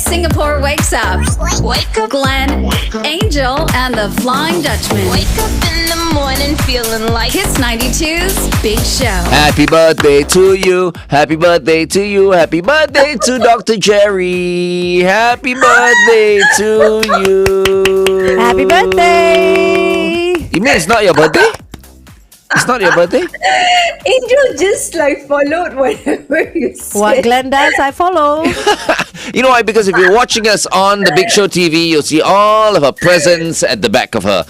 Singapore wakes up. Wake up, Glenn, Angel, and the Flying Dutchman. Wake up in the morning feeling like Kiss 92's Big Show. Happy birthday to you. Happy birthday to you. Happy birthday to Dr. Jerry. Happy birthday to you. Happy birthday! You mean it's not your birthday? It's not your birthday? Angel just like followed whatever you said. What Glenn does, I follow. You know why? Because if you're watching us on the Big Show TV, you'll see all of her presents at the back of her.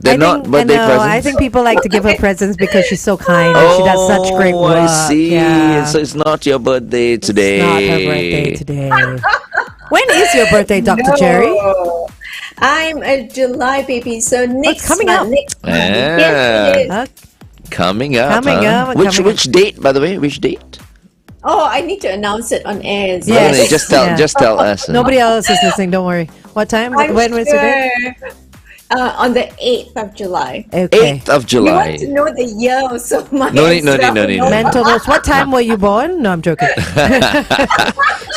They're not birthday presents. I think people like to give her presents because she's so kind and she does such great work. I see. Yeah. So it's not your birthday today. It's not her birthday today. When is your birthday, Dr. Jerry? I'm a July baby, so next coming month, up. Next month. Ah. Yes, it is. Coming up. Coming huh? up, Which coming up. which date, by the way? Which date? Oh, I need to announce it on air. Yes. No, no, just tell us. Nobody else is listening, don't worry. What time? I'm When was it? sure. On the 8th of July. Okay. 8th of You July. want to know the year so much. No need. Mental notes. What time were you born? No, I'm joking.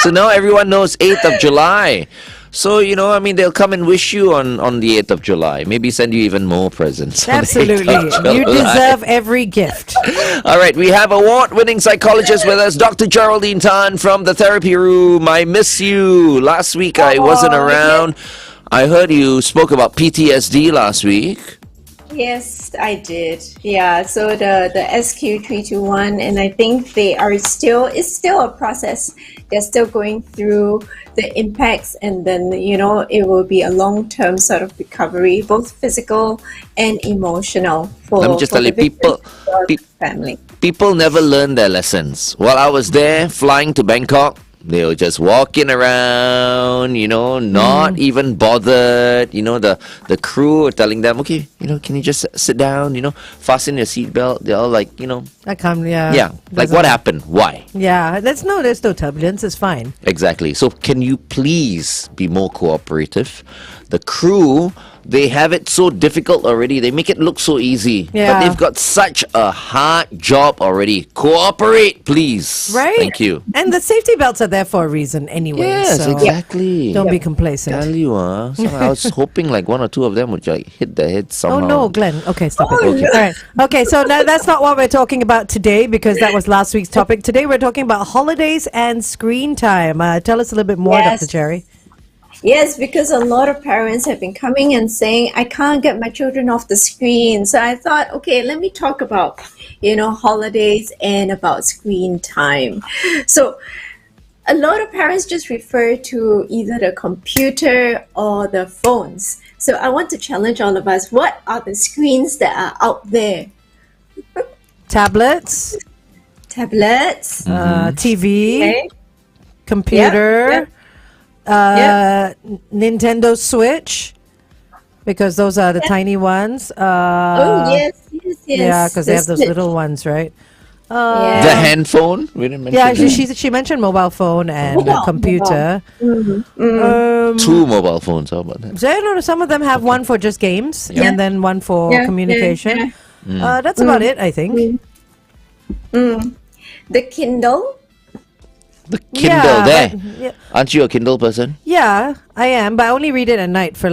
So now everyone knows 8th of July. So, they'll come and wish you on the 8th of July. Maybe send you even more presents. on the 8th Absolutely. of You July. deserve every gift. All right, we have award-winning psychologist with us, Dr. Geraldine Tan from the therapy room. I miss you. Last week I wasn't around. I heard you spoke about PTSD last week. Yes, I did. Yeah, so the SQ321, and I think it's still a process. They're still going through the impacts, and then, it will be a long-term sort of recovery, both physical and emotional for Let me just for tell you, the people- victims' family. People never learn their lessons. While I was there flying to Bangkok, they were just walking around, not even bothered. The crew were telling them, okay, can you just sit down, fasten your seatbelt. They're all like, I come, yeah. yeah, like what happened? Why? Yeah, there's no turbulence. It's fine. Exactly. So can you please be more cooperative? The crew, they have it so difficult already. They make it look so easy. Yeah. But they've got such a hard job already. Cooperate, please. Right? Thank you. And the safety belts are there for a reason anyway. Yes, so exactly. Don't be complacent. Tell you, so I was hoping like one or two of them would like hit the head Oh somehow. no, Glenn. Okay, stop it. Okay. All right. Okay, so that's not what we're talking about today because that was last week's topic. Today we're talking about holidays and screen time. Tell us a little bit more, Yes. Dr. Jerry. Yes, because a lot of parents have been coming and saying, I can't get my children off the screen. So I thought, okay, let me talk about, holidays and about screen time. So a lot of parents just refer to either the computer or the phones. So I want to challenge all of us. What are the screens that are out there? Tablets, Tablets, TV, okay. computer, Yeah. Nintendo Switch, because those are the tiny ones. Oh, yes. Yeah, because they have those Switch. little ones, right? Yeah. The handphone? We didn't mention Yeah, that. she mentioned mobile phone and computer. Two mobile phones. How about that? So I know some of them have one for just games Yeah. and then one for Yeah, communication. yeah, That's about it, I think. The Kindle. The Kindle Yeah, there. but- yeah. Aren't you a Kindle person? Yeah, I am, but I only read it at night for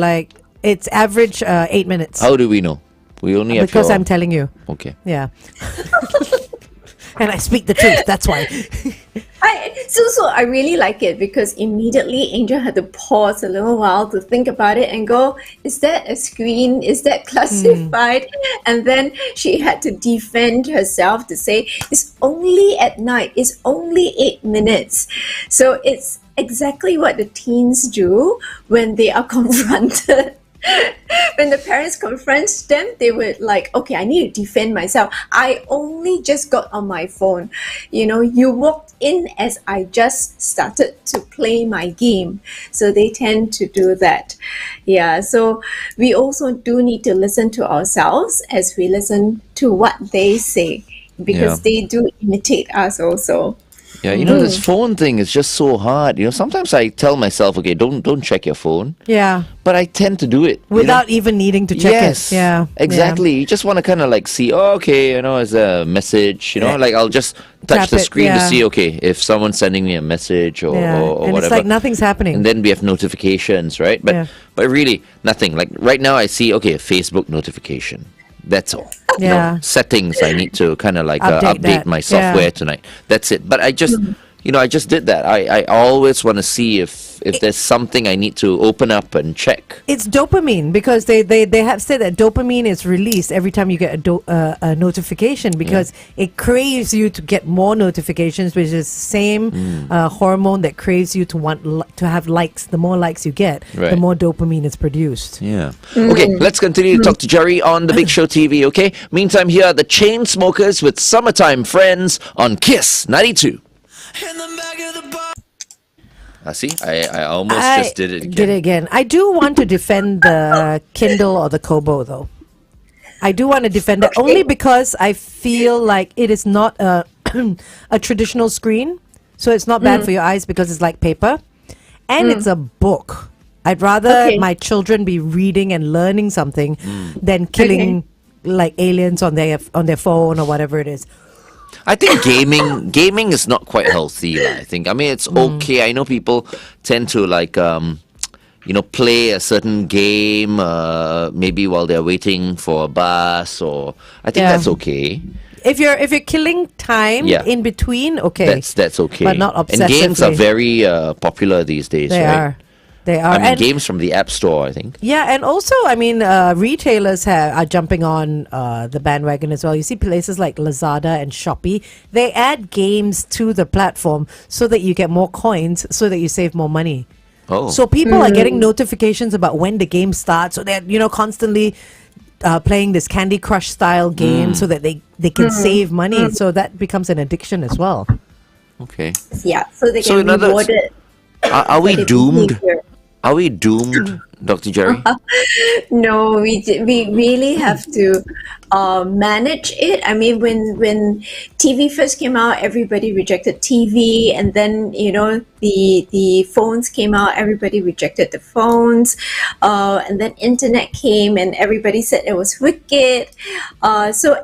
it's average 8 minutes. How do we know? We only have Because your... I'm telling you. Okay. Yeah. And I speak the truth, that's why. So I really like it because immediately Angel had to pause a little while to think about it and go, is that a screen? Is that classified? And then she had to defend herself to say, it's only at night. It's only 8 minutes. So it's exactly what the teens do when they are confronted. When the parents confront them, they were like, okay, I need to defend myself. I only just got on my phone. You walked in as I just started to play my game. So they tend to do that. Yeah, so we also do need to listen to ourselves as we listen to what they say because Yeah. they do imitate us also. Yeah, this phone thing is just so hard. Sometimes I tell myself, okay, don't check your phone. Yeah. But I tend to do it. Without even needing to check yes, it. Yeah. Exactly. You just want to kind of like see, okay, is a message, like I'll just touch Tap the it, screen to yeah. see, okay, if someone's sending me a message or Yeah. And whatever. it's like nothing's happening. And then we have notifications, right? Yeah. But really, nothing. Like right now I see, okay, Facebook notification. That's all. Yeah. Settings I need to kind of like Update update that. my software tonight. That's it. But I just, I just did that. I always want to see if there's something I need to open up and check. It's dopamine because they have said that dopamine is released every time you get a notification because it craves you to get more notifications, which is the same hormone that craves you to want to have likes. The more likes you get, the Right. more dopamine is produced. Yeah. Okay, let's continue to talk to Jerry on the Big Show TV, okay? Meantime, here are the Chainsmokers with Summertime Friends on Kiss 92. See, I almost just did it again. Did it again. I do want to defend the Kindle or the Kobo, though. I do want to defend it only because I feel like it is not a a traditional screen, so it's not bad for your eyes because it's like paper, and it's a book. I'd rather my children be reading and learning something than killing like aliens on their phone or whatever it is. I think gaming is not quite healthy. I think. I mean, it's okay. I know people tend to like play a certain game maybe while they're waiting for a bus, or I think that's okay. If you're killing time in between, okay, That's okay. but not obsessively. And games are very popular these days, They right? are. They are. I mean, And- games from the App Store, I think. Yeah, and also, I mean, retailers are jumping on the bandwagon as well. You see places like Lazada and Shopee, they add games to the platform so that you get more coins, so that you save more money. Oh. So people are getting notifications about when the game starts, so they're constantly playing this Candy Crush style game so that they can save money. So that becomes an addiction as well. Okay. Yeah, so they So can in other reward words- it. Are we for the doomed? behavior. Are we doomed, Dr. Jerry? No, we really have to manage it. I mean, when TV first came out, everybody rejected TV, and then the phones came out, everybody rejected the phones, and then internet came, and everybody said it was wicked. So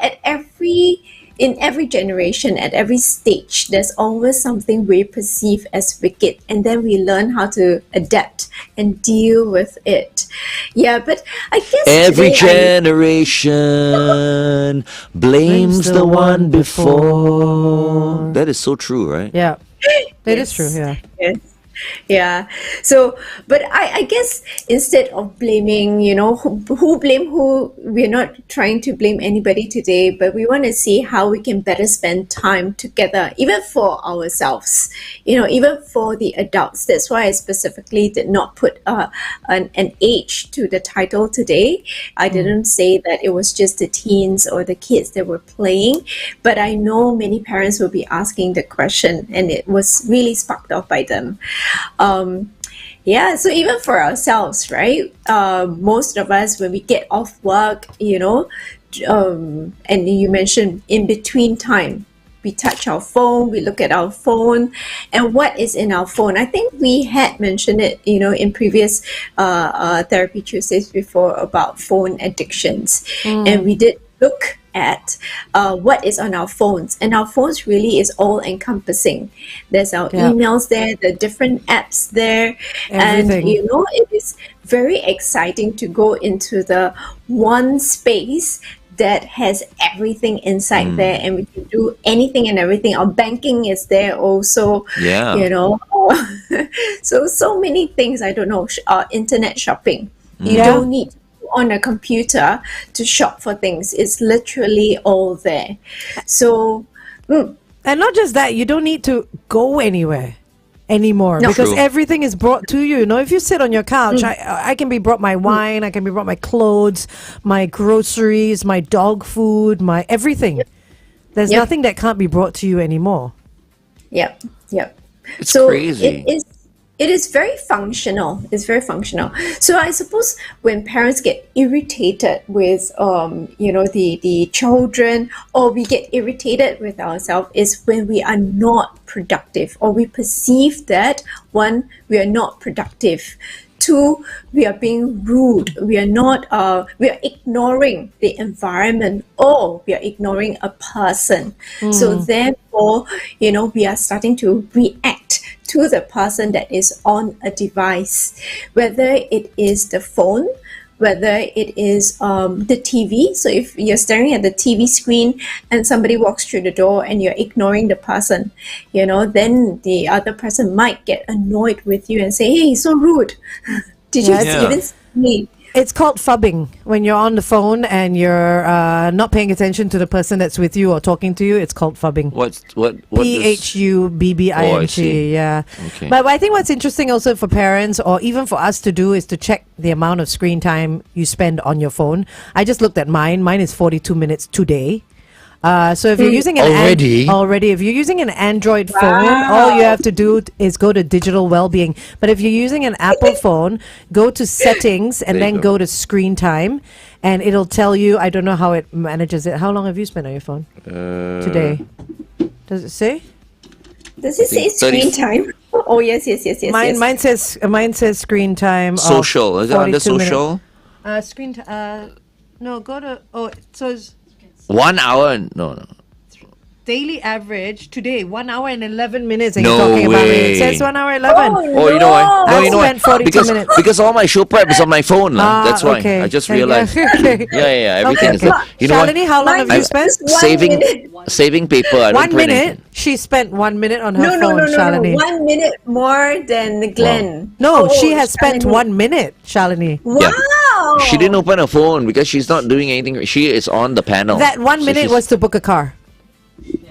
in every generation, at every stage, there's always something we perceive as wicked, and then we learn how to adapt and deal with it. Yeah, but I guess Every today generation blames the one before. That is so true, right? Yeah, that is true. Yeah. Yes. Yeah. So, but I guess instead of blaming, who blame who, we're not trying to blame anybody today, but we want to see how we can better spend time together, even for ourselves, even for the adults. That's why I specifically did not put an age to the title today. I didn't say that it was just the teens or the kids that were playing, but I know many parents will be asking the question, and it was really sparked off by them. Yeah, so even for ourselves, right? Most of us, when we get off work, and you mentioned in between time, we touch our phone, we look at our phone, and what is in our phone. I think we had mentioned it, in previous Therapy Tuesdays before about phone addictions. And we did look at what is on our phones, and our phones really is all encompassing. There's our emails there, the different apps there, Everything. and it is very exciting to go into the one space that has everything inside there, and we can do anything and everything. Our banking is there also. Yeah. So many things. I don't know. Internet shopping. You Yeah. don't need on a computer to shop for things. It's literally all there. So And not just that, you don't need to go anywhere anymore because True. everything is brought to you. If you sit on your couch, I can be brought my wine, I can be brought my clothes, my groceries, my dog food, my everything. There's Yep. nothing that can't be brought to you anymore. Yep. It's crazy. It is. it is very functional. It's very functional. So I suppose when parents get irritated with, the children, or we get irritated with ourselves, is when we are not productive, or we perceive that, one, we are not productive. Two, we are being rude. We are ignoring the environment, or we are ignoring a person. So therefore, we are starting to react to the person that is on a device, whether it is the phone, whether it is the TV. So if you're staring at the TV screen and somebody walks through the door and you're ignoring the person, then the other person might get annoyed with you and say, hey, he's so rude. Did you even see me? It's called phubbing, when you're on the phone and you're not paying attention to the person that's with you or talking to you. It's called phubbing. What PHUBBING. Oh, I see. Yeah. Okay. But I think what's interesting also for parents, or even for us to do, is to check the amount of screen time you spend on your phone. I just looked at mine. Mine is 42 minutes today. So if you're using if you're using an Android phone, all you have to do is go to digital well-being. But if you're using an Apple phone, go to settings and then go to screen time, and it'll tell you. I don't know how it manages it. How long have you spent on your phone today? Does it say? Does it say screen time? Oh yes. Mine says screen time. Social. Is it under social? Screen time. No, go to. So it's 1 hour? No. daily average today, 1 hour and 11 minutes. And No you're talking about me. way. It says 1 hour 11. Oh, you know why? No, I you know why? spent 42 minutes. Because all my show prep is on my phone. That's why. Okay. I just Thank you. realized. Okay. Yeah. Everything is. You know Shalini, what? how long have you spent? Saving paper. I don't 1 print minute. anything. She spent 1 minute on her No, phone, Shalini. 1 minute more than Glenn. No, Oh, she has spent Shalini. 1 minute, Shalini. Wow. She didn't open her phone because she's not doing anything. She is on the panel. That 1 So minute she's- was to book a car.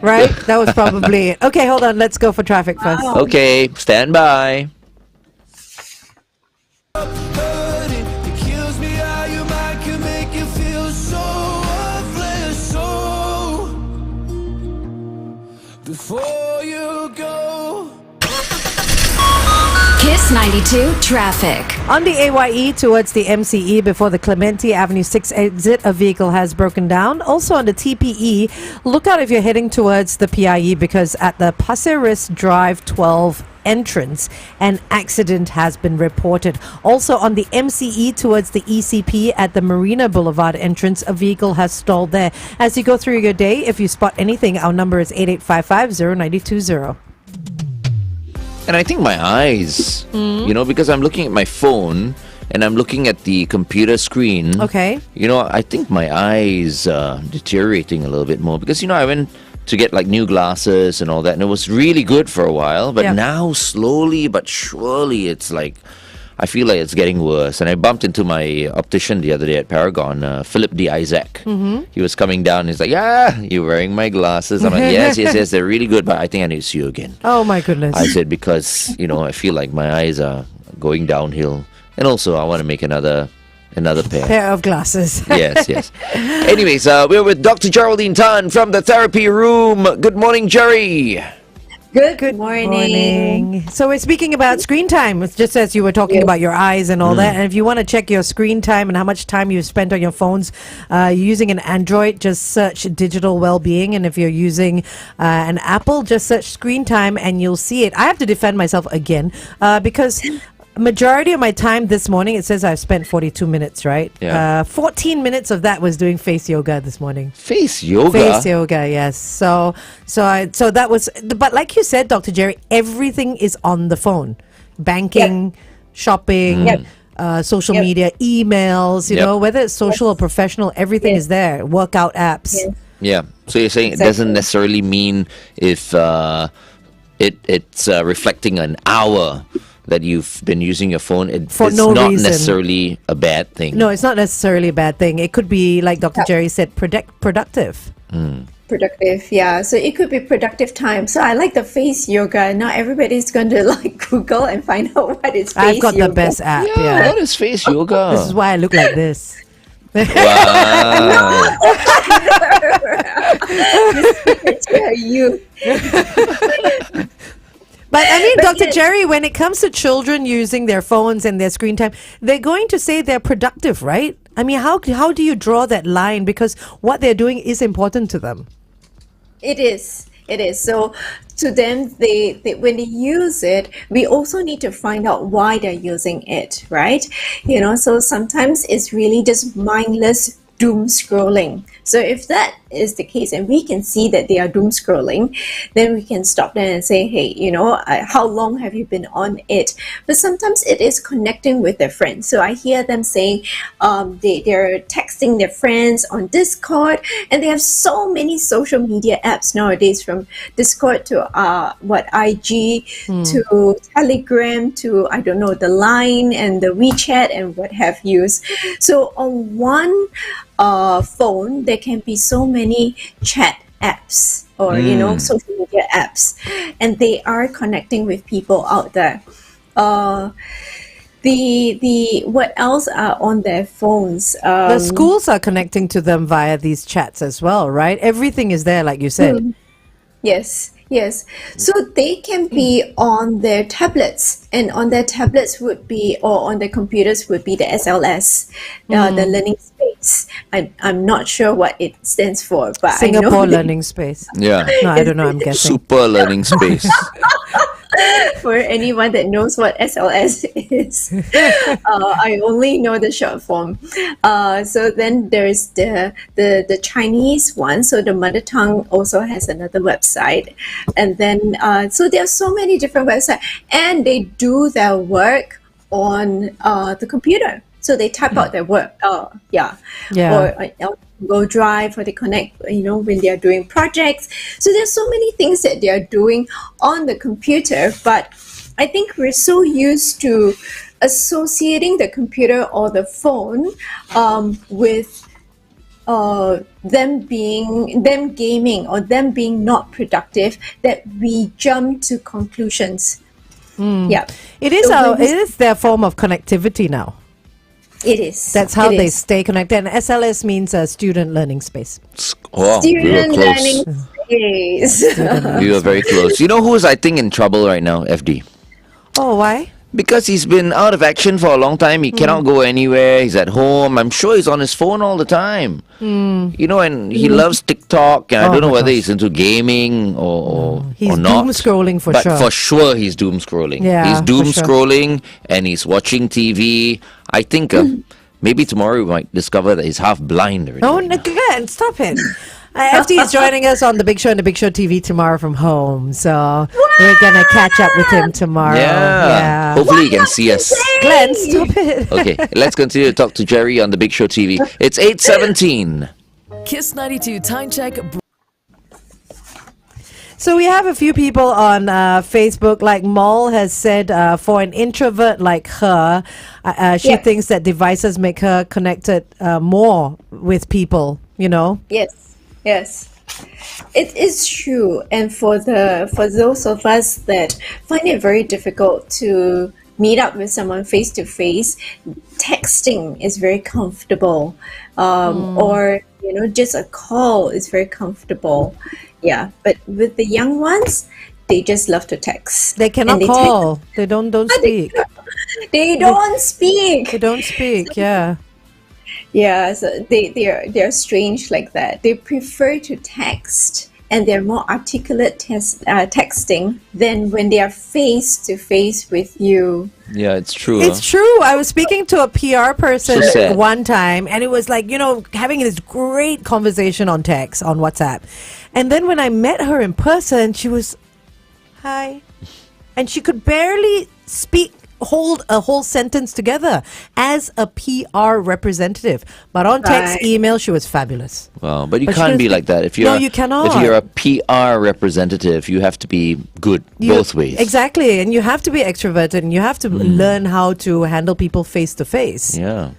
Right? That was probably it. Okay, hold on. Let's go for traffic first. Okay, stand by. Hurting, it kills me how your mind can make you feel so worthless. So before you go. Kiss 92 traffic. On the AYE towards the MCE before the Clementi Avenue 6 exit, a vehicle has broken down. Also on the TPE, look out if you're heading towards the PIE, because at the Pasir Ris Drive 12 entrance, an accident has been reported. Also on the MCE towards the ECP at the Marina Boulevard entrance, a vehicle has stalled there. As you go through your day, if you spot anything, our number is 8855-0920. And I think my eyes, because I'm looking at my phone and I'm looking at the computer screen. Okay. I think my eyes are deteriorating a little bit more because, I went to get like new glasses and all that, and it was really good for a while. But now, slowly but surely, it's like, I feel like it's getting worse. And I bumped into my optician the other day at Paragon, Philip D. Isaac. He was coming down. He's like, you're wearing my glasses. I'm like, yes, they're really good, but I think I need to see you again. Oh, my goodness. I said, because, I feel like my eyes are going downhill. And also, I want to make another pair of glasses. Yes. Anyways, we're with Dr. Geraldine Tan from the therapy room. Good morning, Jerry. Good morning. So we're speaking about screen time. It's just as you were talking about your eyes and all that. And if you want to check your screen time and how much time you've spent on your phones using an Android, just search digital well-being. And if you're using an Apple, just search screen time and you'll see it. I have to defend myself again because majority of my time this morning, it says I've spent 42 minutes, right? Yeah. 14 minutes of that was doing face yoga this morning. Face yoga? Face yoga, yes. So that was, but like you said, Dr. Jerry, everything is on the phone. Banking, shopping, social media, emails, whether it's social or professional, everything is there. Workout apps. Yeah. So you're saying it doesn't necessarily mean if it's reflecting an hour that you've been using your phone, it's no not reason. necessarily a bad thing. No, it's not necessarily a bad thing. It could be, like Dr. Jerry said, productive. Productive, yeah. So it could be productive time. So I like the face yoga. Now everybody's going to Google and find out what is face yoga. I've got the best app. Yeah, what is face yoga? This is why I look like this. Wow. You. But I mean, But Dr. yes. Jerry, when it comes to children using their phones and their screen time, they're going to say they're productive, right? I mean, how do you draw that line? Because what they're doing is important to them. It is. It is. So to them, they when they use it, we also need to find out why they're using it, right? So sometimes it's really just mindless doom scrolling. So if that is the case and we can see that they are doom scrolling, then we can stop them and say, hey, how long have you been on it? But sometimes it is connecting with their friends. So I hear them saying they're texting their friends on Discord, and they have so many social media apps nowadays, from Discord to IG to Telegram to, I don't know, the Line and the WeChat and what have you. So on one phone, there can be so many chat apps or social media apps, and they are connecting with people out there. The what else are on their phones? The schools are connecting to them via these chats as well, right? Everything is there, like you said. Yes. So they can be on their tablets, and on their tablets or on their computers would be the SLS, the learning space. I'm not sure what it stands for, but I know Singapore that Learning Space. Yeah. No, I don't know. I'm guessing. Super learning space. for anyone that knows what SLS is, I only know the short form. So then there's the Chinese one. So the mother tongue also has another website, and then so there are so many different websites, and they do their work on the computer. So they type out their work. Or Google Drive, or they connect, when they are doing projects. So there's so many things that they are doing on the computer, but I think we're so used to associating the computer or the phone with them gaming or them being not productive, that we jump to conclusions. Yeah, It is their form of connectivity now. it is. That's how It they is. stay connected. And SLS means student learning space. Oh, we were Student close. learning space. We were very close. You know who's, I think, in trouble right now, FD? Oh, why? Because he's been out of action for a long time. He cannot go anywhere. He's at home. I'm sure he's on his phone all the time. And he loves TikTok. And I Oh don't know my whether gosh. he's into gaming or He's not. doom scrolling for but sure. for sure he's doom scrolling. Yeah, he's doom for sure. scrolling and he's watching TV. I think maybe tomorrow we might discover that he's half blind already. Oh, Glenn, stop it. FD is joining us on The Big Show and The Big Show TV tomorrow from home. So we're going to catch up with him tomorrow. Yeah. Hopefully he can see us. Glenn, stop it. Okay, let's continue to talk to Jerry on The Big Show TV. It's 8:17. Kiss 92 time check. So we have a few people on Facebook, like Moll has said, for an introvert like her, she thinks that devices make her connected more with people, Yes, it is true. And for those of us that find it very difficult to meet up with someone face to face, texting is very comfortable, or just a call is very comfortable. Yeah, but with the young ones, they just love to text. They cannot And they call. They don't speak. They don't speak. They don't speak, yeah. Yeah, so they're strange like that. They prefer to text, and they're more articulate texting than when they are face to face with you. Yeah, it's true. It's true. I was speaking to a PR person So sad. one time, and it was like, having this great conversation on text, on WhatsApp. And then when I met her in person, she was, hi. And she could barely hold a whole sentence together as a PR representative. But on text, Right. email, she was fabulous. Wow, but you But she can't doesn't be like that. If you're, No, you cannot. If you're a PR representative, you have to be good both ways. Exactly. And you have to be extroverted, and you have to learn how to handle people face to face. Yeah.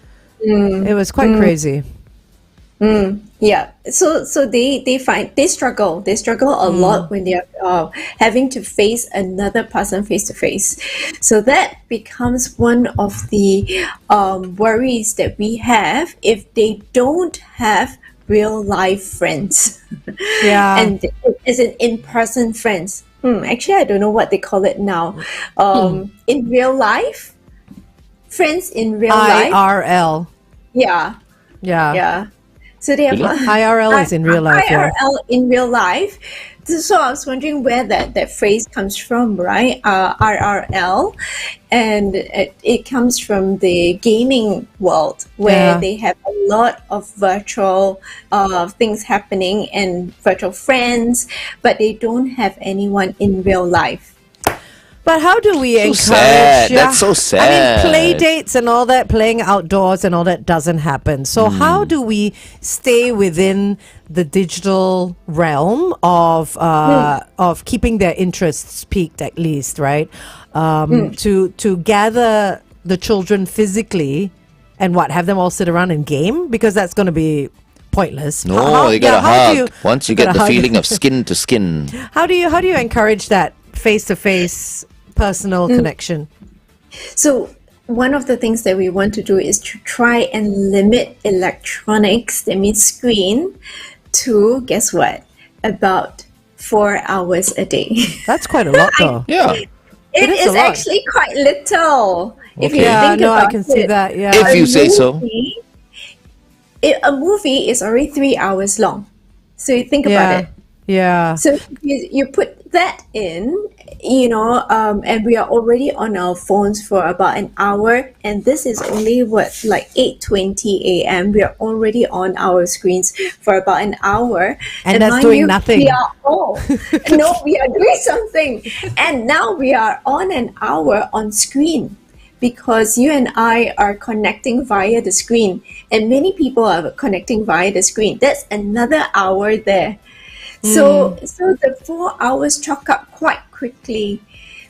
It was quite crazy. Yeah, so they struggle a lot when they are having to face another person face to face. So that becomes one of the worries that we have if they don't have real life friends. Yeah. And as in person friends. Actually, I don't know what they call it now. In real life, friends in real life. IRL. Yeah, Yeah. yeah. So they have Really? IRL is in real life. Yeah. IRL in real life. So I was wondering where that phrase comes from, right? IRL, and it comes from the gaming world where Yeah. they have a lot of virtual things happening and virtual friends, but they don't have anyone in real life. But how do we encourage? sad. That's so I mean, sad. play dates and all that, playing outdoors and all that doesn't happen. So how do we stay within the digital realm of keeping their interests peaked at least, right? To gather the children physically and have them all sit around and game, because that's going to be pointless. No, you gotta how hug. Once you get gotta the hug. feeling of skin to skin. How do you encourage that face-to-face personal connection? So one of the things that we want to do is to try and limit electronics, that means screen, to, guess what, about 4 hours a day. That's quite a lot, though. Yeah. It is a is lot. actually quite little. If you Okay. Yeah, think no, I about can see it. that. Yeah. If you say so. A movie is already 3 hours long. So you think yeah. about it. Yeah. So you put that in, and we are already on our phones for about an hour, and this is only like 8:20 a.m. We are already on our screens for about an hour, And that's mind doing you, nothing. We are no, we are doing something, and now we are on an hour on screen. Because you and I are connecting via the screen, and many people are connecting via the screen. That's another hour there. So the 4 hours chalk up quite quickly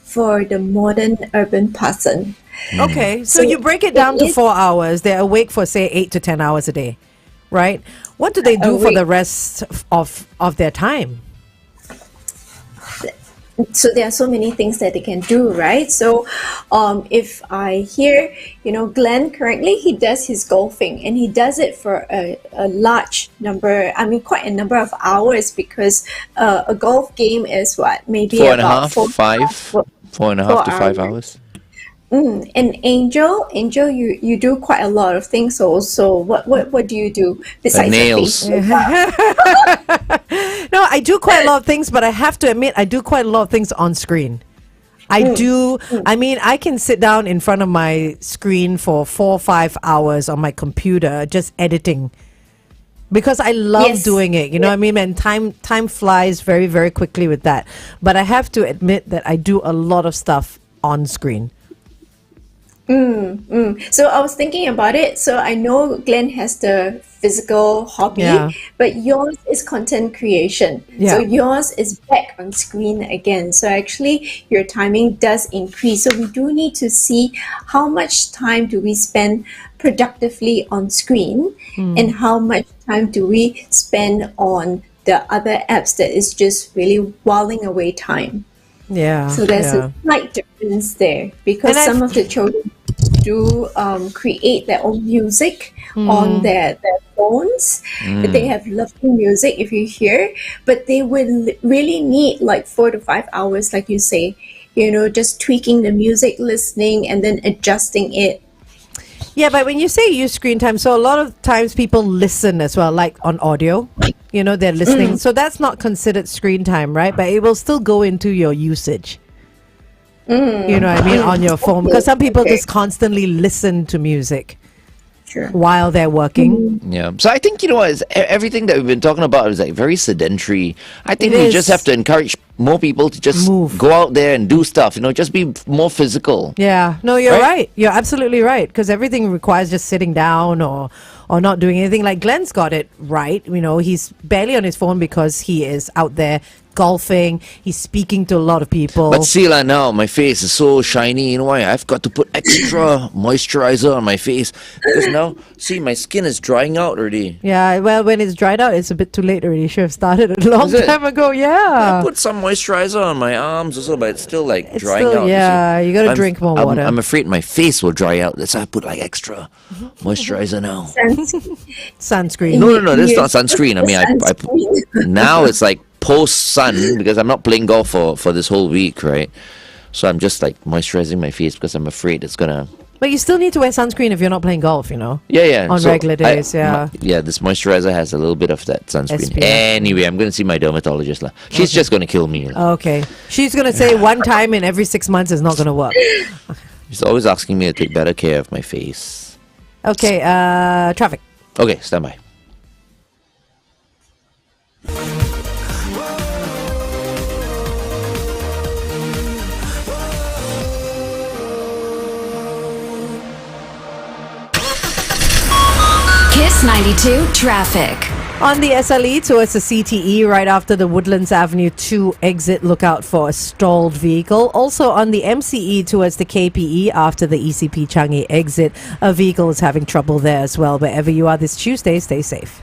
for the modern urban person. Okay, so you break it down to 4 hours. They're awake for, say, 8 to 10 hours a day, right? What do they do for Awake. the rest of their time? So there are so many things that they can do, right? So if I hear, Glenn currently, he does his golfing, and he does it for a large number, quite a number of hours, because a golf game is what? Maybe Four and a about half, 4 five. 4.5 to 5 hours. hours. And Angel, you do quite a lot of things also. What do you do besides your nails. face? No, I do quite a lot of things, but I have to admit, I do quite a lot of things on screen. I do. I can sit down in front of my screen for 4 or 5 hours on my computer just editing, because I love Yes. doing it. You know what I mean? And time flies very, very quickly with that. But I have to admit that I do a lot of stuff on screen. So I was thinking about it. So I know Glenn has the physical hobby, Yeah. but yours is content creation. Yeah. So yours is back on screen again. So actually your timing does increase. So we do need to see how much time do we spend productively on screen, and how much time do we spend on the other apps that is just really whiling away time. Yeah. So there's yeah. a slight difference there, because And some of the children do create their own music on their phones. They have lovely music, if you hear, but they will really need like 4 to 5 hours, like you say, just tweaking the music, listening, and then adjusting it. Yeah, but when you say use screen time, so a lot of times people listen as well, like on audio. They're listening. So that's not considered screen time, right? But it will still go into your usage. You know what I mean? On your phone. Because some people Okay. just constantly listen to music Sure. while they're working. Yeah. So I think, everything that we've been talking about is like very sedentary. I think It we is. just have to encourage more people to just Move. go out there and do stuff, just be more physical. Yeah. No, you're Right? right. You're absolutely right. Because everything requires just sitting down or not doing anything. Like Glenn's got it right. He's barely on his phone because he is out there golfing. He's speaking to a lot of people. But see now, my face is so shiny. You know why? I've got to put extra moisturizer on my face. Because now, see, my skin is drying out already. Yeah, well, when it's dried out, it's a bit too late already. Should have started a long Is it? time ago. I Yeah. put some moisturizer on my arms also, but it's still like It's drying still- out. yeah, you gotta drink more water. I'm afraid my face will dry out. That's why I put like extra moisturizer now. Sunscreen. No, this is not Yes. sunscreen. I put, Sunscreen. now it's like post sun because I'm not playing golf for this whole week, right? So I'm just like moisturizing my face because I'm afraid it's gonna. But you still need to wear sunscreen if you're not playing golf, you know. Yeah. On regular days, yeah. This moisturizer has a little bit of that sunscreen. SPF. Anyway, I'm gonna see my dermatologist lah. She's just gonna kill me lah. Okay. She's going to say one time in every 6 months is not going to work. She's always asking me to take better care of my face. Okay, traffic. Okay, stand by. Kiss 92 traffic. On the SLE towards the CTE, right after the Woodlands Avenue 2 exit, look out for a stalled vehicle. Also on the MCE towards the KPE after the ECP Changi exit, a vehicle is having trouble there as well. Wherever you are this Tuesday, stay safe.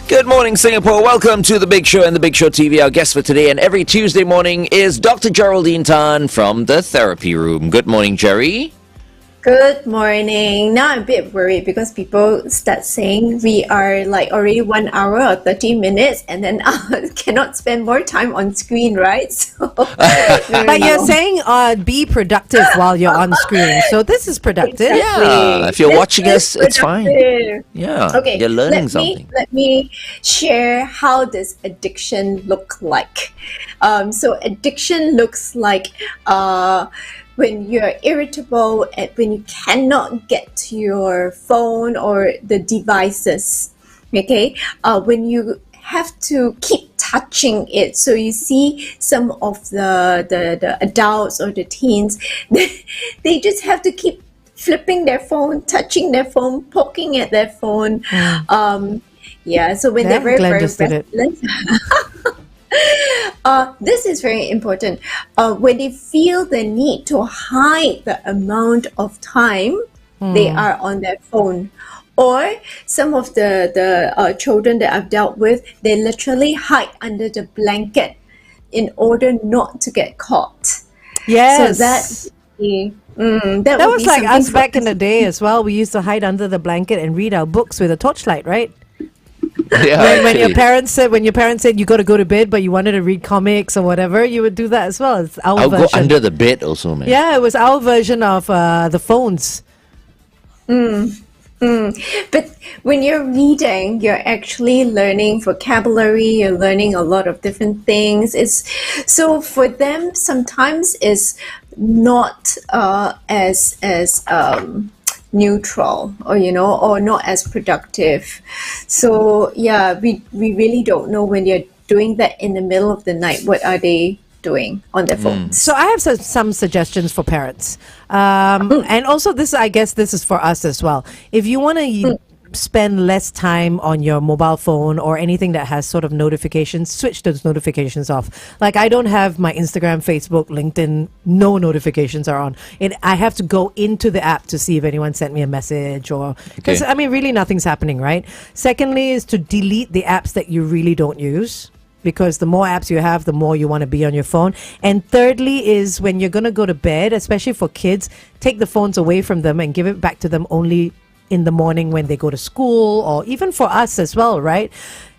Good morning, Singapore. Welcome to The Big Show and The Big Show TV. Our guest for today and every Tuesday morning is Dr. Geraldine Tan from the Therapy Room. Good morning, Jerry. Good morning. Now I'm a bit worried because people start saying we are like already 1 hour or 30 minutes and then cannot spend more time on screen, right? So, But you're saying be productive while you're on screen. So this is productive. Yeah, if you're watching us, it's fine. productive. Yeah, Okay, you're learning something. Let me share how does addiction look like. So addiction looks like when you're irritable and when you cannot get to your phone or the devices, okay? When you have to keep touching it. So you see some of the adults or the teens, they just have to keep flipping their phone, touching their phone, poking at their phone. So when they're very, Glenn very just did it. restless. This is very important. When they feel the need to hide the amount of time they are on their phone, or some of the children that I've dealt with, they literally hide under the blanket in order not to get caught. Yes. So that That would was be like something us for back in the day as well. We used to hide under the blanket and read our books with a torchlight, right? Yeah, When your actually. parents said you got to go to bed, but you wanted to read comics or whatever, you would do that as well. It's our I'll version. go under the bed also, man. Yeah, it was our version of the phones. But when you're reading, you're actually learning vocabulary, you're learning a lot of different things. So for them sometimes it's not as neutral, or not as productive. So we really don't know when they're doing that in the middle of the night, what are they doing on their phones. So I have some suggestions for parents. And also I guess this is for us as well. If you want to spend less time on your mobile phone or anything that has sort of notifications, switch those notifications off. Like I don't have my Instagram, Facebook, LinkedIn, no notifications are on. I have to go into the app to see if anyone sent me a message or because really nothing's happening, right? Secondly is to delete the apps that you really don't use, because the more apps you have, the more you want to be on your phone. And thirdly is when you're going to go to bed, especially for kids, take the phones away from them and give it back to them only in the morning when they go to school, or even for us as well, right?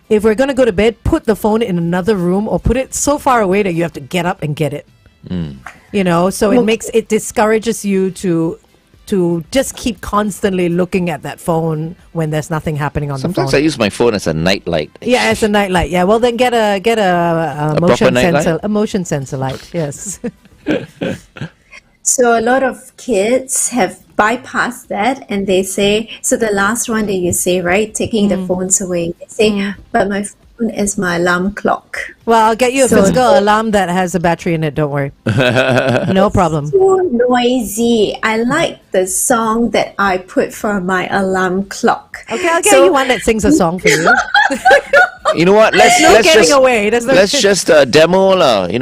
If we're going to go to bed, put the phone in another room or put it so far away that you have to get up and get it. So it discourages you to just keep constantly looking at that phone when there's nothing happening on Sometimes the I phone. use my phone as a nightlight. Yeah, as a nightlight. Yeah, well then get a proper motion nightlight? sensor, a motion sensor light. Yes. So a lot of kids have bypassed that, and they say, so the last one that you say, right, taking the phones away, they say, but my phone is my alarm clock. Well, I'll get you a So- physical alarm that has a battery in it. Don't worry. No problem. Too noisy. I like the song that I put for my alarm clock. Okay, I'll get So- you one that sings a song for you. You know what? Let's getting just away. There's no- let's just demo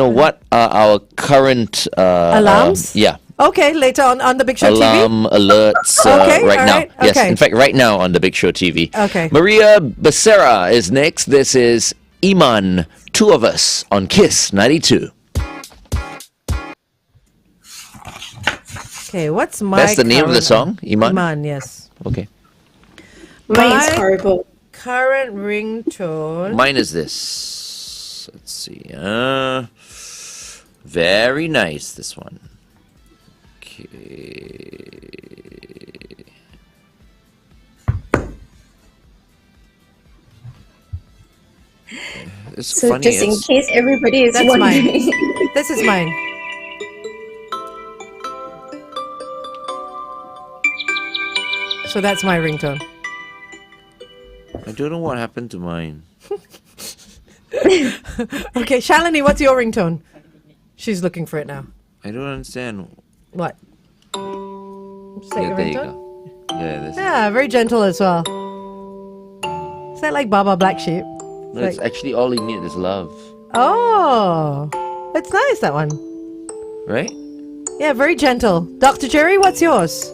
what are our current Alarms? yeah. Okay, later on the Big Show TV. Alarm alerts Okay, right now. alright, Yes, okay. in fact, right now on the Big Show TV. Okay. Maria Becerra is next. This is Iman, Two of Us on Kiss 92. Okay, what's my That's the name of the current- song, Iman? Iman, yes. Okay. Mine is My horrible. current ringtone. Mine is this. see. Very nice, this one. Okay. It's So funny. just in case everybody is That's wondering. mine. This is mine. So that's my ringtone. I don't know what happened to mine. Okay, Shalini, what's your ringtone? She's looking for it now. I don't understand. What? Is that your There you ringtone? go. Yeah, this. Yeah, very gentle as well. Is that like Baba Black Sheep? No, it's actually all you need is love, Oh, it's nice, that one. right? Yeah, very gentle. Dr. Jerry, what's yours?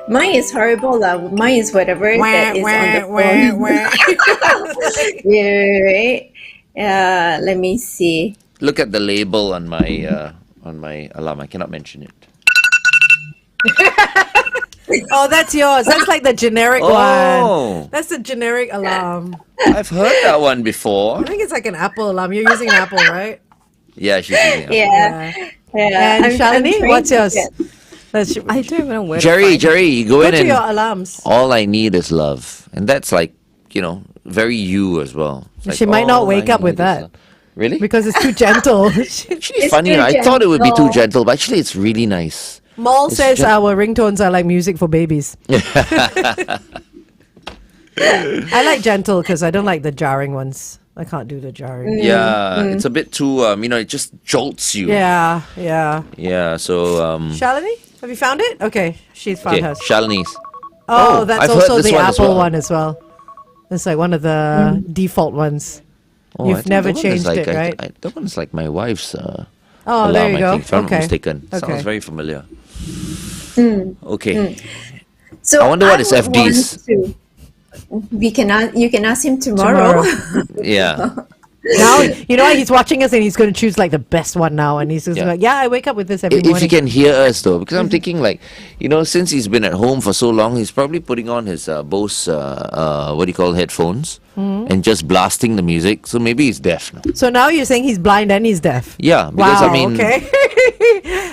Mine is horrible. Mine is whatever that is on the phone. Yeah, right? Let me see. Look at the label on my alarm. I cannot mention it. Oh, that's yours. That's like the generic Oh. one. That's the generic alarm. I've heard that one before. I think it's like an Apple alarm. You're using an Apple, right? Yeah, she's using it. Yeah. And I'm Shalini, trying what's to yours? get- I don't even know where Jerry, you go Go in to and your alarms. all I need is love, and that's like very you as well. It's like, She might not all wake I up with need is that. love. Really? Because it's too gentle. Actually, funny. too I thought it would be too gentle. gentle, but actually, it's really nice. Maul It's says gen- our ringtones are like music for babies. I like gentle because I don't like the jarring ones. I can't do the jarring. Yeah, it's a bit too. It just jolts you. Yeah, yeah. Yeah. So Shalini, have you found it? Okay, she's found okay, hers. Shalini's. Oh, Oh, that's I've heard also this the one as Apple well. one as well. It's like one of the default ones. Oh, I You've think never that one is changed like, it, right? That one's like my wife's. Oh, alarm, there you I go. think, if I'm not Okay. mistaken. Okay. Sounds very familiar. Okay. So I wonder what is would want FDs. to- you can ask him tomorrow. Yeah. Now, you know what? He's watching us and he's going to choose like the best one now. And he's just Yeah. like, yeah, I wake up with this every If he morning. can hear us though, because I'm thinking like, since he's been at home for so long, he's probably putting on his Bose, headphones and just blasting the music. So maybe he's deaf now. So now you're saying he's blind and he's deaf. Yeah, because Wow, I mean, okay.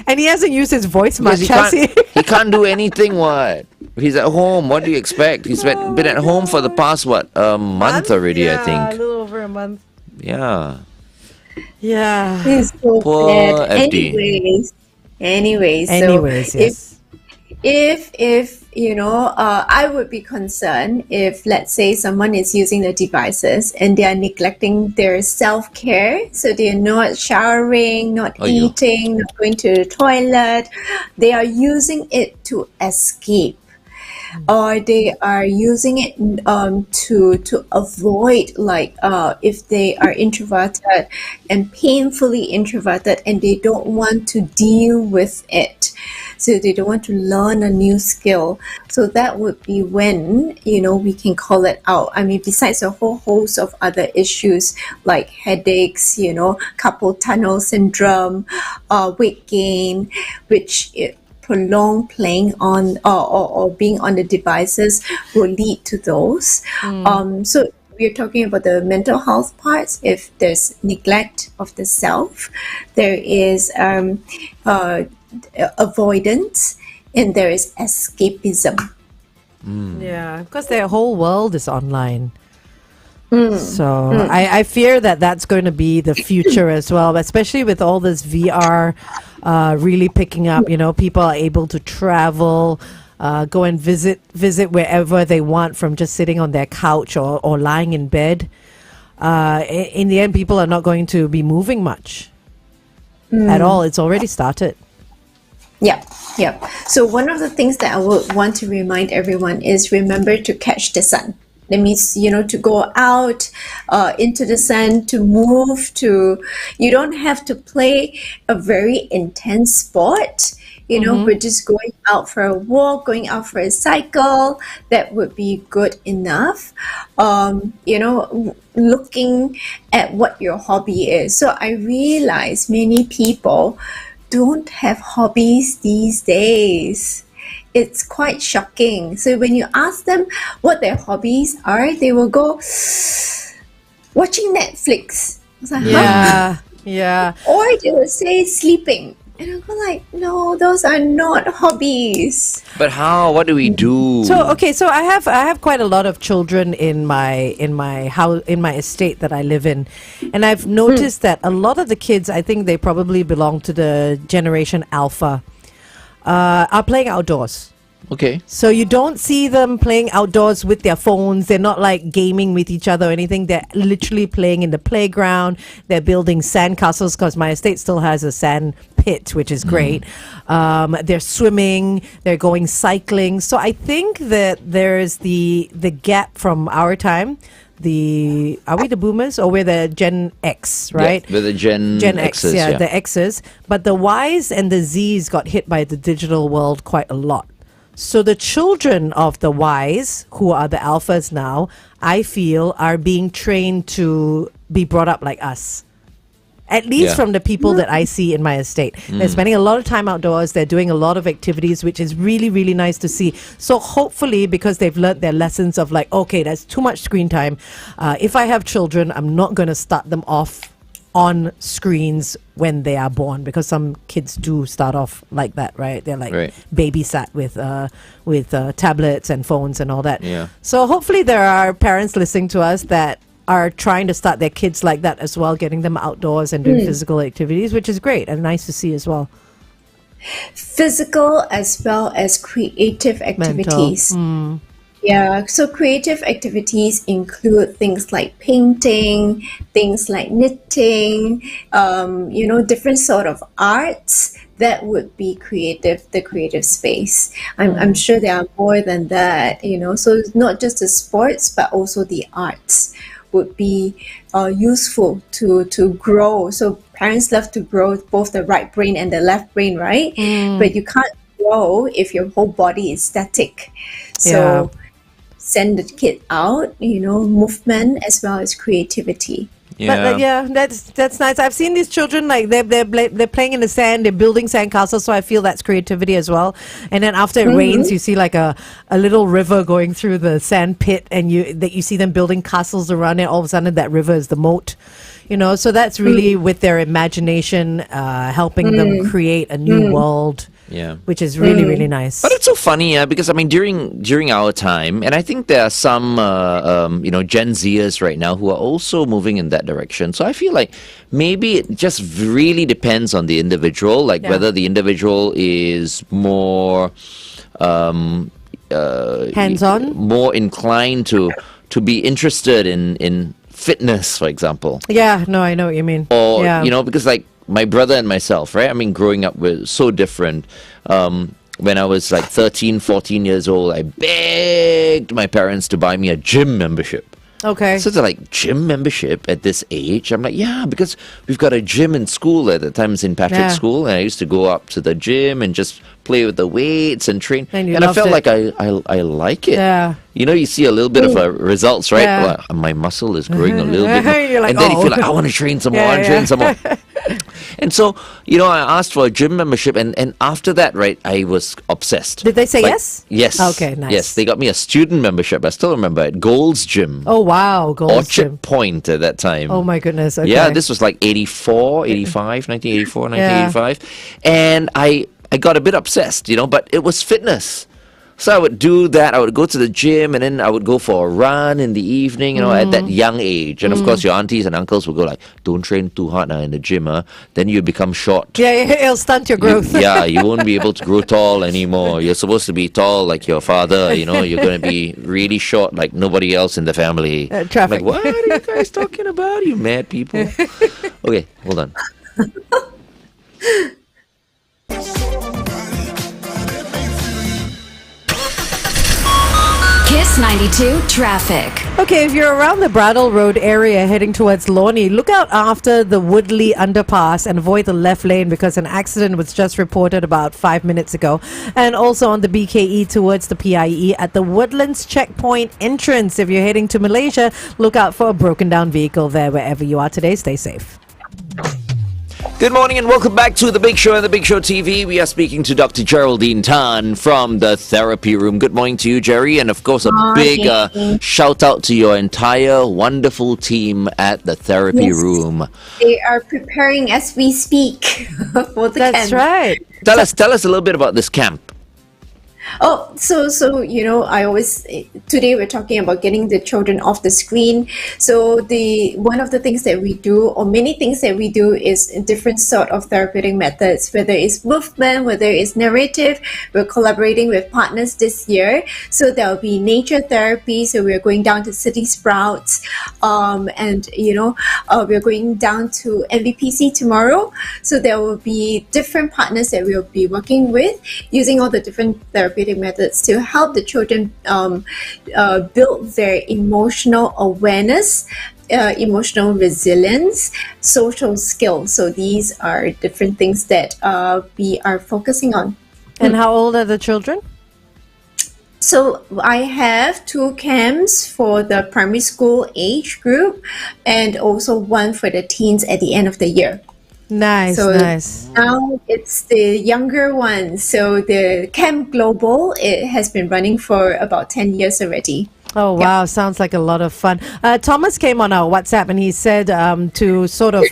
And he hasn't used his voice because much, he has can't, he? he can't do anything. What? He's at home. What do you expect? He's been at home for the past a month already. Yeah, I a think. little over a month. Yeah. Yeah. He's so Poor bad. FD. Anyways, so Anyways, yes. if I would be concerned if, let's say, someone is using the devices and they are neglecting their self-care, so they're not showering, not Aiyo. eating, not going to the toilet, they are using it to escape, or they are using it to avoid, like if they are introverted and painfully introverted and they don't want to deal with it, so they don't want to learn a new skill, so that would be when we can call it out. I mean, besides a whole host of other issues like headaches, carpal tunnel syndrome, weight gain, which prolonged playing on or being on the devices will lead to those. So we're talking about the mental health parts. If there's neglect of the self, there is avoidance, and there is escapism. Yeah, because their whole world is online. So I fear that that's going to be the future as well, especially with all this VR really picking up. People are able to travel, go and visit wherever they want from just sitting on their couch or lying in bed. In the end, people are not going to be moving much at all. It's already started. Yep. So one of the things that I would want to remind everyone is remember to catch the sun. That means, to go out into the sun, to move, you don't have to play a very intense sport. We're just going out for a walk, going out for a cycle. That would be good enough. Looking at what your hobby is. So I realize many people don't have hobbies these days. It's quite shocking. So when you ask them what their hobbies are, they will go watching Netflix, was like, huh? Yeah. Yeah. Or they would say sleeping. And I go like, no, those are not hobbies. But how? What do we do? So okay, so I have quite a lot of children in my house, in my estate that I live in, and I've noticed that a lot of the kids, I think they probably belong to the generation Alpha, are playing outdoors. Okay. So you don't see them playing outdoors with their phones. They're not like gaming with each other or anything. They're literally playing in the playground. They're building sand castles because my estate still has a sand pit, which is great. They're swimming. They're going cycling. So I think that there's the gap from our time. Are we the boomers or we're the Gen X, right? Yeah, we're the Gen X, X's, yeah, the X's. But the Ys and the Zs got hit by the digital world quite a lot. So the children of the Ys, who are the alphas now, I feel are being trained to be brought up like us. At least Yeah. from the people that I see in my estate. They're spending a lot of time outdoors. They're doing a lot of activities, which is really, really nice to see. So hopefully, because they've learned their lessons of like, okay, that's too much screen time. If I have children, I'm not going to start them off on screens when they are born, because some kids do start off like that, right? They're like Right. babysat with tablets and phones and all that. Yeah. So hopefully there are parents listening to us that are trying to start their kids like that as well, getting them outdoors and doing physical activities, which is great and nice to see as well. Physical as well as creative activities. Yeah, so creative activities include things like painting, things like knitting, different sort of arts that would be creative, the creative space. I'm sure there are more than that, so it's not just the sports, but also the arts would be useful to grow. So parents love to grow both the right brain and the left brain, right? But you can't grow if your whole body is static. So send the kid out, movement as well as creativity. But that's nice. I've seen these children like they're playing in the sand, they're building sandcastles, so I feel that's creativity as well. And then after it rains, you see like a little river going through the sand pit, and you see them building castles around it. All of a sudden, that river is the moat. So that's really with their imagination, helping them create a new world. Yeah. Which is really, really nice. But it's so funny, because I mean, during our time, and I think there are some, Gen Zers right now who are also moving in that direction. So I feel like maybe it just really depends on the individual, like whether the individual is more hands-on, more inclined to be interested in fitness, for example. Yeah, no, I know what you mean. Or, yeah. Because like my brother and myself, right? I mean, growing up, we're so different. When I was like 13, 14 years old, I begged my parents to buy me a gym membership. Okay. So they're like, gym membership at this age? I'm like, yeah, because we've got a gym in school at the time, St. Patrick's School, and I used to go up to the gym and just play with the weights and train. And I felt like I like it. Yeah. You see a little bit of results, right? Yeah. Well, my muscle is growing a little bit more. You're like, and then you oh. feel like, I want to train some more, I want to train some more. And so, I asked for a gym membership, and after that, right, I was obsessed. Did they say yes? Yes. Okay, nice. Yes, they got me a student membership. I still remember it. Gold's Gym. Oh, wow. Gold's Orchard Gym. Point at that time. Oh, my goodness. Okay. Yeah, this was like 1984, 1985. And I got a bit obsessed, but it was fitness. So I would do that. I would go to the gym, and then I would go for a run in the evening, at that young age. And of course, your aunties and uncles would go like, don't train too hard now in the gym, then you become short. Yeah, it'll stunt your growth. You won't be able to grow tall anymore. You're supposed to be tall like your father, you're going to be really short like nobody else in the family. Traffic. I'm like, what are you guys talking about, you mad people? Okay, hold on. Kiss 92 traffic. Okay, if you're around the Brattle Road area heading towards Lornie, look out after the Woodley underpass and avoid the left lane because an accident was just reported about 5 minutes ago. And also on the BKE towards the PIE at the Woodlands checkpoint entrance. If you're heading to Malaysia, look out for a broken down vehicle there. Wherever you are today, stay safe. Good morning and welcome back to The Big Show and The Big Show TV. We are speaking to Dr. Geraldine Tan from the therapy room. Good morning to you, Jerry. And of course, a big shout out to your entire wonderful team at the therapy room. They are preparing as we speak for the That's camp. right. Tell us a little bit about this camp. Oh, so I always today we're talking about getting the children off the screen. So one of the things that we do, or many things that we do, is different sort of therapeutic methods. Whether it's movement, whether it's narrative, we're collaborating with partners this year. So there will be nature therapy. So we're going down to City Sprouts, and we're going down to MVPC tomorrow. So there will be different partners that we'll be working with, using all the different therapeutic methods to help the children build their emotional awareness, emotional resilience, social skills. So these are different things that we are focusing on. And how old are the children? So I have 2 camps for the primary school age group and also one for the teens at the end of the year. Nice, So nice. now it's the younger ones. So the Camp Global, it has been running for about 10 years already. Oh, wow. Sounds like a lot of fun. Thomas came on our WhatsApp and he said to sort of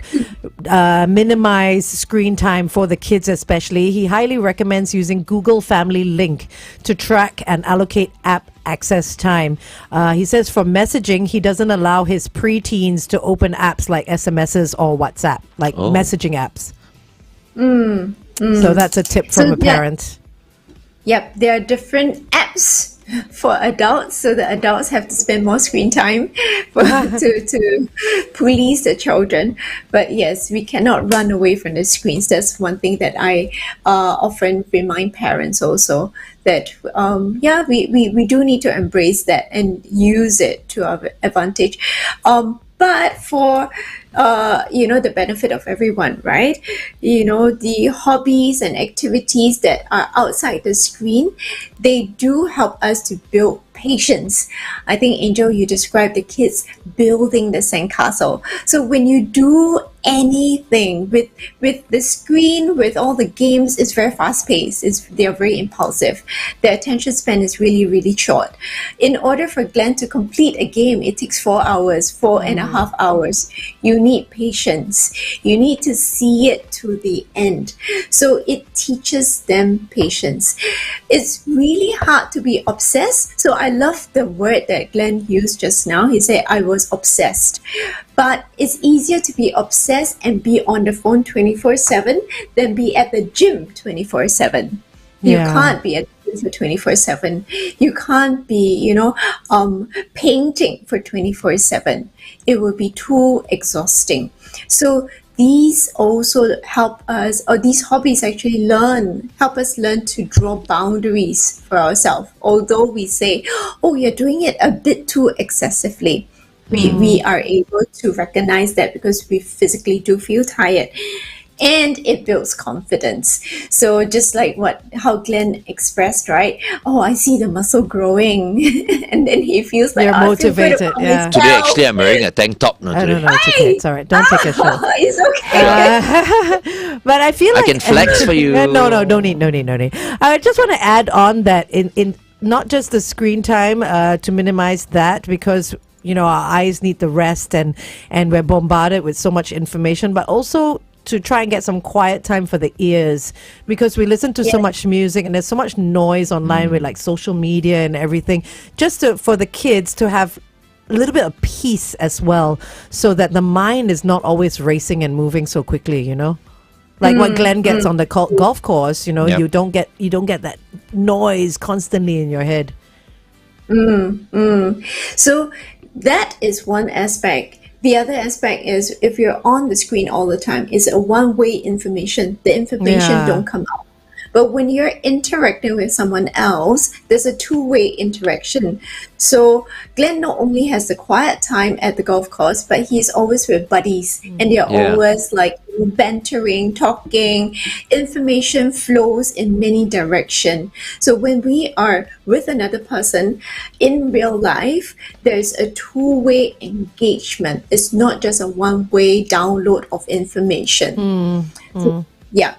minimize screen time for the kids especially, he highly recommends using Google Family Link to track and allocate app access time. He says for messaging, he doesn't allow his preteens to open apps like SMSs or WhatsApp, like messaging apps. So that's a tip from a parent. Yep, there are different apps for adults, so the adults have to spend more screen time to police the children. But yes, we cannot run away from the screens. That's one thing that I often remind parents also, that we do need to embrace that and use it to our advantage. But for the benefit of everyone, right? The hobbies and activities that are outside the screen, they do help us to build patience. I think, Angel, you described the kids building the sandcastle. So when you do anything with the screen, with all the games, it's very fast paced. They are very impulsive. Their attention span is really, really short. In order for Glenn to complete a game, it takes 4 hours, 4.5 hours. You need patience. You need to see it to the end. So it teaches them patience. It's really hard to be obsessed. So I love the word that Glenn used just now. He said, I was obsessed. But it's easier to be obsessed and be on the phone 24/7 than be at the gym 24/7. You can't be at the gym for 24/7. You can't be, painting for 24/7. It will be too exhausting. So these also help us, or these hobbies actually help us learn to draw boundaries for ourselves. Although we say, oh, you're doing it a bit too excessively. We are able to recognize that because we physically do feel tired. And it builds confidence. So just like how Glenn expressed, right? Oh, I see the muscle growing. And then he feels like, You're I feel good motivated, about yeah. myself. Today, actually, I'm wearing a tank top. No, I today. don't know. It's okay. It's all right. Don't take a shot. It's okay. But I feel I like can flex for you. No, no need. I just want to add on that in not just the screen time to minimize that, because our eyes need the rest and we're bombarded with so much information, but also to try and get some quiet time for the ears, because we listen to so much music and there's so much noise online with like social media and everything, just for the kids to have a little bit of peace as well, so that the mind is not always racing and moving so quickly, like what Glenn gets on the golf course. Yep. You don't get that noise constantly in your head. So that is one aspect. The other aspect is, if you're on the screen all the time, it's a one-way information. The information don't come out. But when you're interacting with someone else, there's a two-way interaction. So Glenn not only has the quiet time at the golf course, but he's always with buddies, and they're always like bantering, talking, information flows in many directions. So when we are with another person in real life, there's a two-way engagement. It's not just a one-way download of information. So, yeah.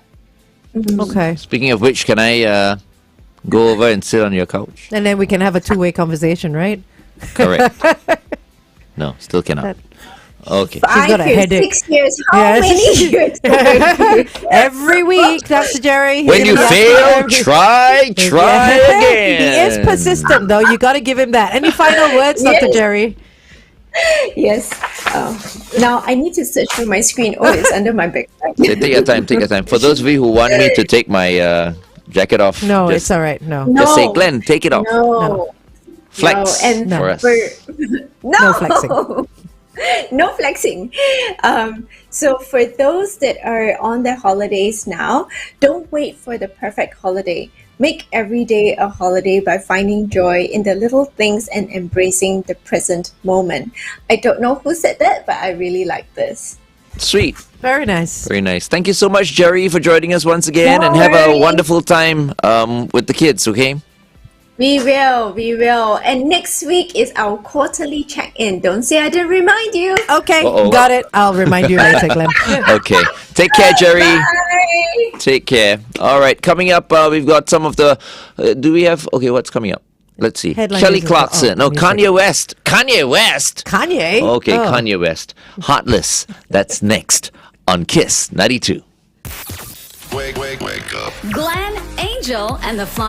Okay. Speaking of which, can I go over and sit on your couch? And then we can have a two-way conversation, right? Correct. No, still cannot. Okay. She's got a 5 years, headache. 6 years, how Yes. many years? Every week, Dr. Jerry. When you fail, try again. He is persistent, though. You got to give him that. Any final words, Dr. Yes. Jerry? Yes. Now I need to search for my screen. Oh, it's under my backpack. Okay, take your time. Take your time. For those of you who want me to take my jacket off, No, just, it's all right. No. just say, Glenn, take it off. No. Flex No, and for us. No flexing. No flexing. So for those that are on their holidays now, don't wait for the perfect holiday. Make every day a holiday by finding joy in the little things and embracing the present moment. I don't know who said that, but I really like this. Sweet. Very nice. Very nice. Thank you so much, Jerry, for joining us once again, No and have a worries. wonderful time with the kids, okay? We will. And next week is our quarterly check-in. Don't say I didn't remind you. Okay, Uh-oh. got it. I'll remind you later, Glenn. Okay. Take care, Jerry. Bye. Take care. All right. Coming up, we've got some of the. Do we have? Okay, what's coming up? Let's see. Headline Kelly news. Clarkson. Oh, No, music. Kanye West. Kanye West. Kanye? Okay, Oh. Kanye West. Heartless. That's next on Kiss 92. Wake up. Glenn, Angel, and the Flying